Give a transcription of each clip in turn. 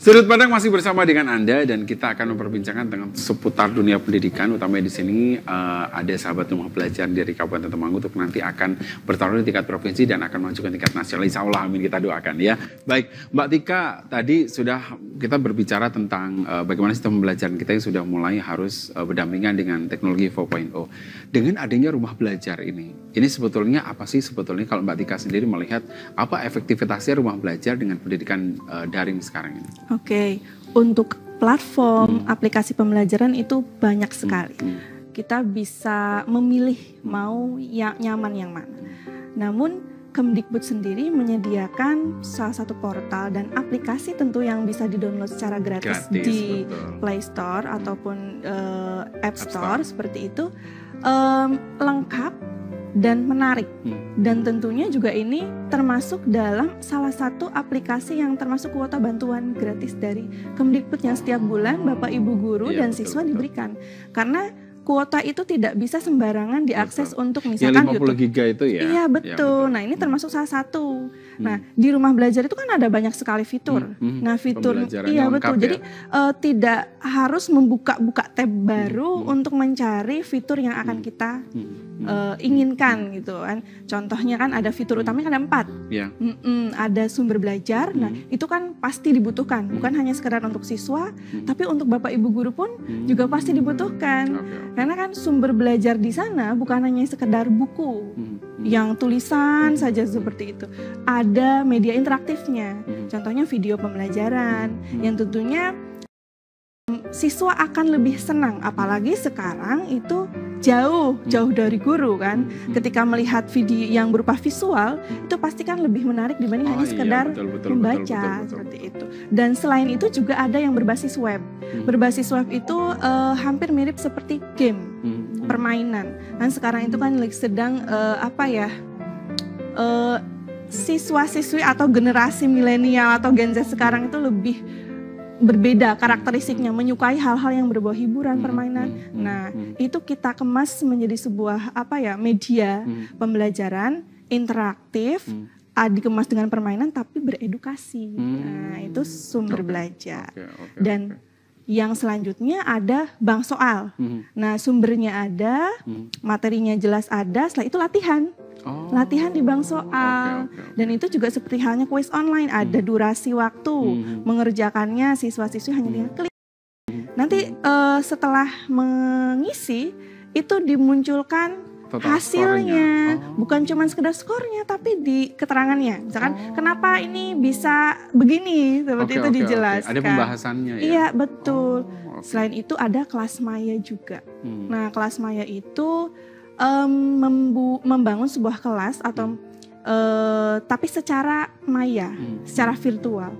Sudut Pandang masih bersama dengan Anda dan kita akan memperbincangkan tentang seputar dunia pendidikan, utamanya di sini ada sahabat rumah belajar dari Kabupaten Temanggung untuk nanti akan bertarung di tingkat provinsi dan akan maju ke tingkat nasional. Insya Allah, amin, kita doakan ya. Baik, Mbak Tika, tadi sudah kita berbicara tentang bagaimana sistem pembelajaran kita yang sudah mulai harus berdampingan dengan teknologi 4.0. Dengan adanya rumah belajar ini sebetulnya apa sih sebetulnya kalau Mbak Tika sendiri melihat apa efektivitasnya rumah belajar dengan pendidikan daring sekarang ini? Oke, untuk platform aplikasi pembelajaran itu banyak sekali. Kita bisa memilih mau yang nyaman yang mana. Namun Kemdikbud sendiri menyediakan salah satu portal dan aplikasi tentu yang bisa di-download secara gratis di betul. Play Store ataupun App Store seperti itu, lengkap dan menarik. Dan tentunya juga ini termasuk dalam salah satu aplikasi yang termasuk kuota bantuan gratis dari Kemdikbud yang setiap bulan Bapak Ibu guru dan siswa diberikan. Karena kuota itu tidak bisa sembarangan diakses untuk misalkan ya, 50 YouTube. giga itu ya. Iya betul. Nah ini termasuk salah satu. Nah di rumah belajar itu kan ada banyak sekali fitur. Nah fitur iya betul. Jadi tidak harus membuka-buka tab baru untuk mencari fitur yang akan kita inginkan gitu kan. Contohnya kan ada fitur utamanya kan ada 4. Ada sumber belajar. Nah itu kan pasti dibutuhkan. Bukan hanya sekedar untuk siswa, tapi untuk Bapak Ibu guru pun juga pasti dibutuhkan. Karena kan sumber belajar di sana bukan hanya sekedar buku yang tulisan saja seperti itu. Ada media interaktifnya. Contohnya video pembelajaran yang tentunya siswa akan lebih senang, apalagi sekarang itu jauh dari guru kan. Ketika melihat video yang berupa visual itu pasti kan lebih menarik dibanding hanya sekedar membaca seperti itu. Dan selain itu juga ada yang berbasis web. Berbasis web itu hampir mirip seperti game, permainan. Dan sekarang itu kan sedang siswa-siswi atau generasi milenial atau Gen Z sekarang itu lebih berbeda karakteristiknya, menyukai hal-hal yang berbau hiburan, permainan. Nah, itu kita kemas menjadi sebuah media pembelajaran interaktif, dikemas dengan permainan tapi beredukasi. Nah, itu sumber belajar. Dan yang selanjutnya ada bank soal. Nah, sumbernya ada, materinya jelas ada, setelah itu latihan. Latihan di bank soal. Dan itu juga seperti halnya kuis online, ada durasi waktu mengerjakannya, siswa-siswi hanya tinggal klik. Nanti setelah mengisi itu dimunculkan hasilnya, bukan cuma sekedar skornya tapi di keterangannya. Misalkan kenapa ini bisa begini, seperti itu dijelaskan. Ada pembahasannya ya. Iya, betul. Selain itu ada kelas maya juga. Nah, kelas maya itu membangun sebuah kelas atau tapi secara maya, secara virtual.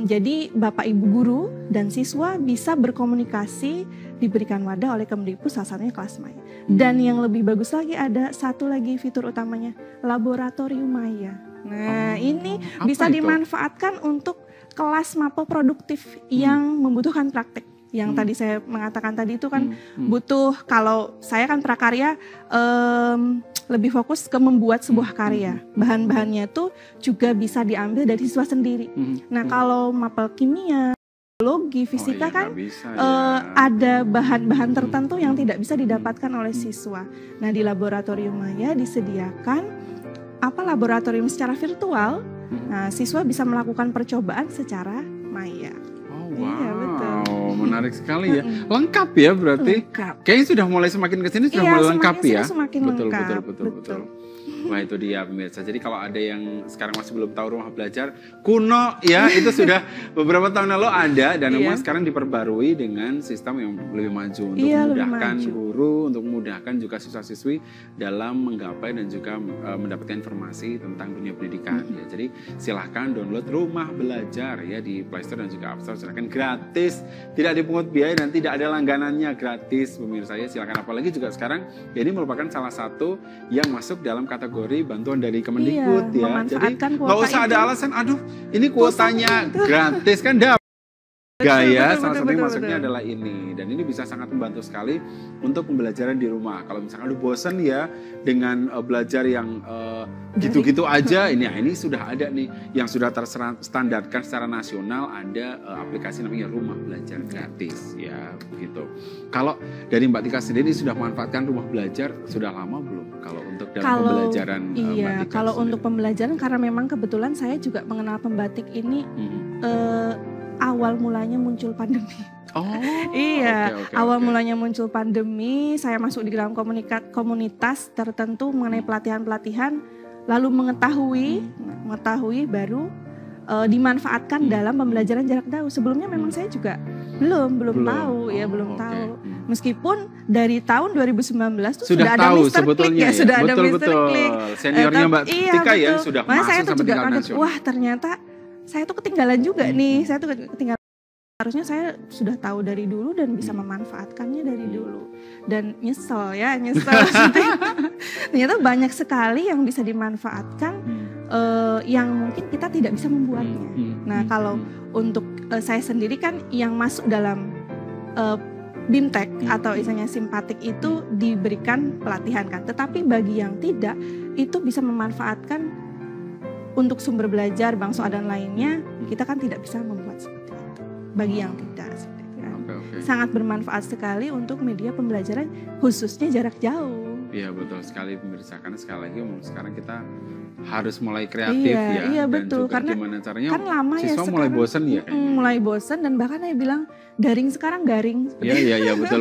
Jadi Bapak Ibu guru dan siswa bisa berkomunikasi, diberikan wadah oleh Kemdikbud, salah satunya kelas maya. Dan yang lebih bagus lagi ada satu lagi fitur utamanya, laboratorium maya. Nah ini bisa dimanfaatkan untuk kelas mapel produktif yang membutuhkan praktek. Yang tadi saya mengatakan tadi itu kan butuh, kalau saya kan prakarya lebih fokus ke membuat sebuah karya. Bahan-bahannya tuh juga bisa diambil dari siswa sendiri. Nah kalau mapel kimia, biologi, fisika ada bahan-bahan tertentu yang tidak bisa didapatkan oleh siswa. Nah di laboratorium maya disediakan laboratorium secara virtual. Nah siswa bisa melakukan percobaan secara maya. Iya, betul. Menarik sekali ya. Lengkap ya berarti. Kayaknya sudah mulai semakin kesini sudah mulai lengkap ya. Betul. Wah itu dia pemirsa. Jadi kalau ada yang sekarang masih belum tahu rumah belajar kuno ya, itu sudah beberapa tahun lalu ada dan memang sekarang diperbarui dengan sistem yang lebih maju untuk memudahkan guru, untuk memudahkan juga siswa-siswi dalam menggapai dan juga mendapatkan informasi tentang dunia pendidikan ya. Jadi silahkan download rumah belajar ya di Play Store dan juga App Store, silahkan gratis, tidak dipungut biaya dan tidak ada langganannya, gratis pemirsa ya. Silahkan, apalagi juga sekarang ya ini merupakan salah satu yang masuk dalam kategori bantuan dari Kemdikbud ya. Jadi nggak usah ada alasan, aduh ini kuotanya gratis kan. Gaya salah satunya masuknya adalah ini, dan ini bisa sangat membantu sekali untuk pembelajaran di rumah. Kalau misalkan lu bosan ya dengan belajar yang gitu-gitu aja, ini sudah ada nih yang sudah terstandarkan secara nasional, ada aplikasi namanya Rumah Belajar Gratis ya begitu. Kalau dari Mbak Tika sendiri sudah memanfaatkan Rumah Belajar sudah lama belum? Kalau untuk dalam pembelajaran Mbak Tika kalau sendiri? Untuk pembelajaran karena memang kebetulan saya juga mengenal pembatik ini awal mulanya muncul pandemi. Oh, iya, awal mulanya muncul pandemi, saya masuk di dalam komunitas tertentu mengenai pelatihan-pelatihan, lalu mengetahui baru dimanfaatkan dalam pembelajaran jarak jauh. Sebelumnya memang saya juga belum tahu. Meskipun dari tahun 2019 tuh sudah ada Mr. Click ya, sudah ada Mr. Click. Seniornya Mbak Tika ya sudah masuk saya sampai tingkat nasional. Wah, ternyata saya tuh ketinggalan juga nih. Saya tuh ketinggalan. Harusnya saya sudah tahu dari dulu dan bisa memanfaatkannya dari dulu. Dan nyesel. Ternyata banyak sekali yang bisa dimanfaatkan yang mungkin kita tidak bisa membuatnya. Nah, kalau untuk saya sendiri kan yang masuk dalam BIMTEK atau istilahnya simpatik itu diberikan pelatihan kan. Tetapi bagi yang tidak, itu bisa memanfaatkan untuk sumber belajar bangsa dan lainnya, kita kan tidak bisa membuat seperti itu. Bagi yang tidak seperti itu kan. Sangat bermanfaat sekali untuk media pembelajaran khususnya jarak jauh. Iya betul sekali pemirsa, karena sekali lagi sekarang kita harus mulai kreatif Iya dan betul, juga karena gimana caranya kan lama siswa sekarang, mulai bosan ya kayaknya. Mulai bosan dan bahkan saya bilang daring sekarang garing. Iya betul.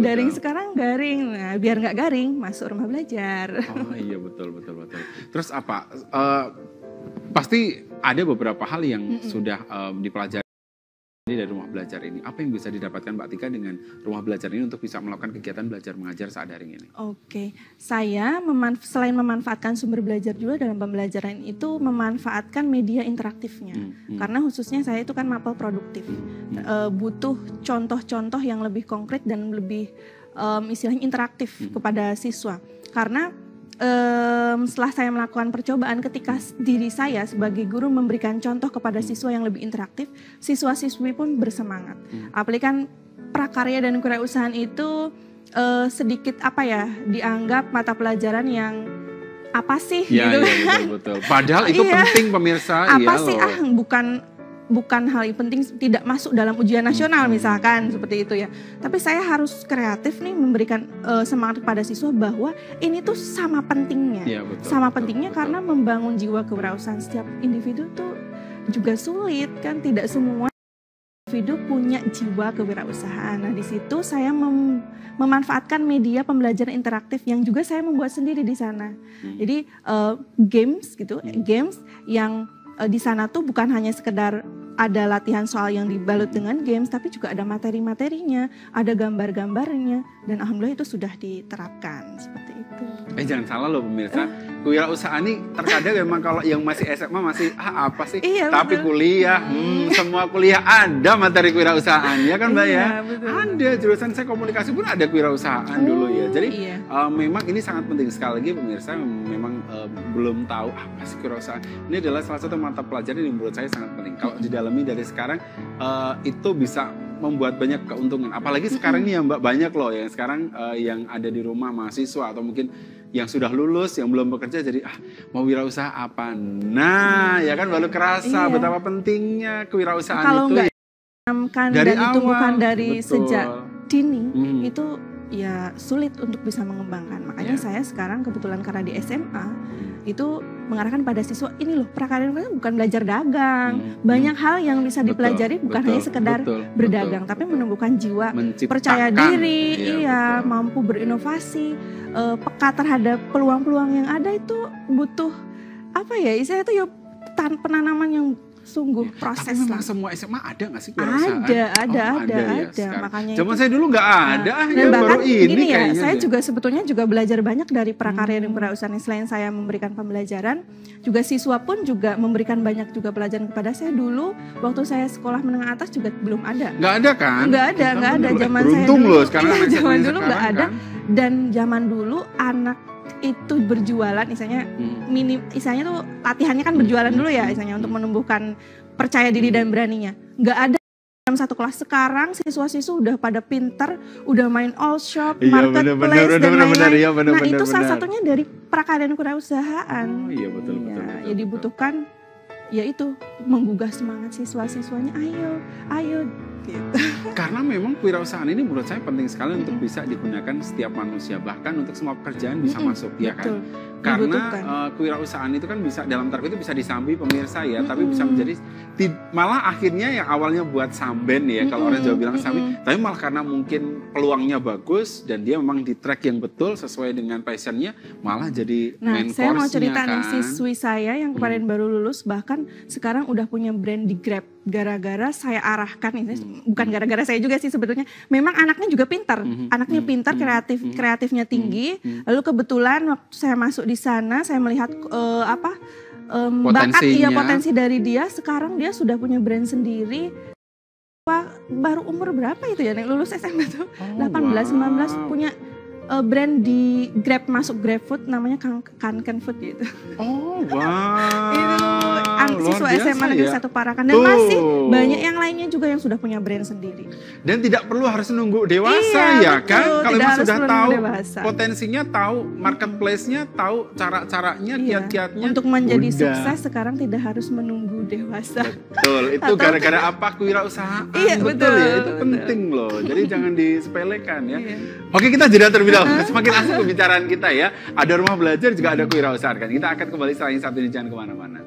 Daring sekarang garing. Nah, biar nggak garing masuk rumah belajar. Oh iya betul. Terus apa? Pasti ada beberapa hal yang sudah dipelajari dari rumah belajar ini. Apa yang bisa didapatkan Mbak Tika dengan rumah belajar ini untuk bisa melakukan kegiatan belajar mengajar saat daring ini? Oke, saya selain memanfaatkan sumber belajar juga dalam pembelajaran itu memanfaatkan media interaktifnya. Karena khususnya saya itu kan mapel produktif. Butuh contoh-contoh yang lebih konkret dan lebih istilahnya interaktif kepada siswa. Karena setelah saya melakukan percobaan, ketika diri saya sebagai guru memberikan contoh kepada siswa yang lebih interaktif, siswa-siswi pun bersemangat. Apalagi kan prakarya dan kewirausahaan itu sedikit dianggap mata pelajaran yang apa sih gitu. Iya betul. Padahal itu penting pemirsa. Apa sih bukan hal yang penting, tidak masuk dalam ujian nasional misalkan seperti itu ya. Tapi saya harus kreatif nih memberikan semangat kepada siswa bahwa ini tuh sama pentingnya. Pentingnya karena membangun jiwa kewirausahaan setiap individu tuh juga sulit kan, tidak semua individu punya jiwa kewirausahaan. Nah, di situ saya memanfaatkan media pembelajaran interaktif yang juga saya membuat sendiri di sana. Jadi games yang di sana tuh bukan hanya sekedar ada latihan soal yang dibalut dengan games, tapi juga ada materi-materinya, ada gambar-gambarnya, dan alhamdulillah itu sudah diterapkan seperti itu. Jangan salah loh pemirsa, kewirausahaan ini terkadang memang kalau yang masih SMA masih apa sih? Tapi betul. Kuliah, semua kuliah ada materi kewirausahaan ya kan Mbak ya? Betul. Ada jurusan saya komunikasi pun ada kewirausahaan dulu ya. Jadi memang ini sangat penting sekali lagi pemirsa memang belum tahu apa sih kewirausahaan. Ini adalah salah satu mata pelajaran yang menurut saya sangat penting. Kalau didalami dari sekarang itu bisa membuat banyak keuntungan. Apalagi sekarang ini ya Mbak, banyak loh yang sekarang yang ada di rumah mahasiswa atau mungkin yang sudah lulus, yang belum bekerja, jadi mau wirausaha apa? Nah, ya kan baru kerasa betapa pentingnya kewirausahaan kalau itu. Kalau nggak ditumbuhkan dari sejak dini, itu ya sulit untuk bisa mengembangkan. Makanya saya sekarang kebetulan karena di SMA, itu mengarahkan pada siswa, ini loh prakarya bukan belajar dagang. Banyak hal yang bisa dipelajari bukan hanya sekedar berdagang, tapi menumbuhkan jiwa, percaya diri, mampu berinovasi, peka terhadap peluang-peluang yang ada. Itu butuh istilahnya itu ya penanaman yang sungguh proses. Tapi memang semua SMA ada nggak sih kewirausahaan? Ada. Makanya zaman saya dulu nggak ada, baru ini kayaknya. Saya juga sebetulnya juga belajar banyak dari prakarya dan kewirausahaan. Selain saya memberikan pembelajaran, juga siswa pun juga memberikan banyak juga pelajaran kepada saya. Dulu waktu saya sekolah menengah atas juga belum ada. Nggak ada kan? Nggak ada. Zaman saya dulu. Loh, zaman dulu nggak ada. Dan zaman dulu anak itu berjualan, misalnya tuh latihannya kan berjualan dulu ya, misalnya untuk menumbuhkan percaya diri dan beraninya. Nggak ada satu kelas. Sekarang siswa-siswa udah pada pinter, udah main all shop, marketplace dan lain-lain. Nah itu salah satunya dari prakarya dan kewirausahaan. Oh iya betul. Ya dibutuhkan yaitu menggugah semangat siswa-siswanya, ayo gitu. Karena memang kewirausahaan ini menurut saya penting sekali untuk bisa digunakan setiap manusia, bahkan untuk semua pekerjaan bisa masuk, ya kan? Karena kewirausahaan itu kan bisa dalam tanda itu bisa disambi pemirsa ya, tapi bisa menjadi malah akhirnya yang awalnya buat samben ya, kalau orang Jawa bilang samben, tapi malah karena mungkin peluangnya bagus dan dia memang di track yang betul sesuai dengan passionnya, malah jadi main course-nya. Nah, saya mau cerita nih, siswi saya yang kemarin baru lulus bahkan sekarang udah punya brand di Grab gara-gara saya arahkan ini, bukan gara-gara saya juga sih sebetulnya. Memang anaknya juga pintar, anaknya pintar, kreatifnya tinggi. Lalu kebetulan waktu saya masuk di sana, saya melihat potensi dari dia. Sekarang dia sudah punya brand sendiri. Baru umur berapa itu ya, lulus SMA tuh 18-19 punya brand di Grab, masuk GrabFood namanya Kanken Food gitu. Oh wow. Itu siswa SMA Negeri 1 Parakan dan masih banyak yang lainnya juga yang sudah punya brand sendiri. Dan tidak perlu harus nunggu dewasa kan? Kalau sudah tahu potensinya, tahu marketplace-nya, tahu cara-caranya, kiat-kiatnya. Untuk menjadi sukses sekarang tidak harus menunggu dewasa. Betul, itu gara-gara apa? Kewirausahaan. Iya betul ya, itu penting loh. Jadi jangan disepelekan ya. Oke, kita jeda terlebih dahulu. Semakin asik pembicaraan kita ya. Ada rumah belajar juga ada kewirausahaan kan. Kita akan kembali setelah yang satu ini, jangan kemana-mana.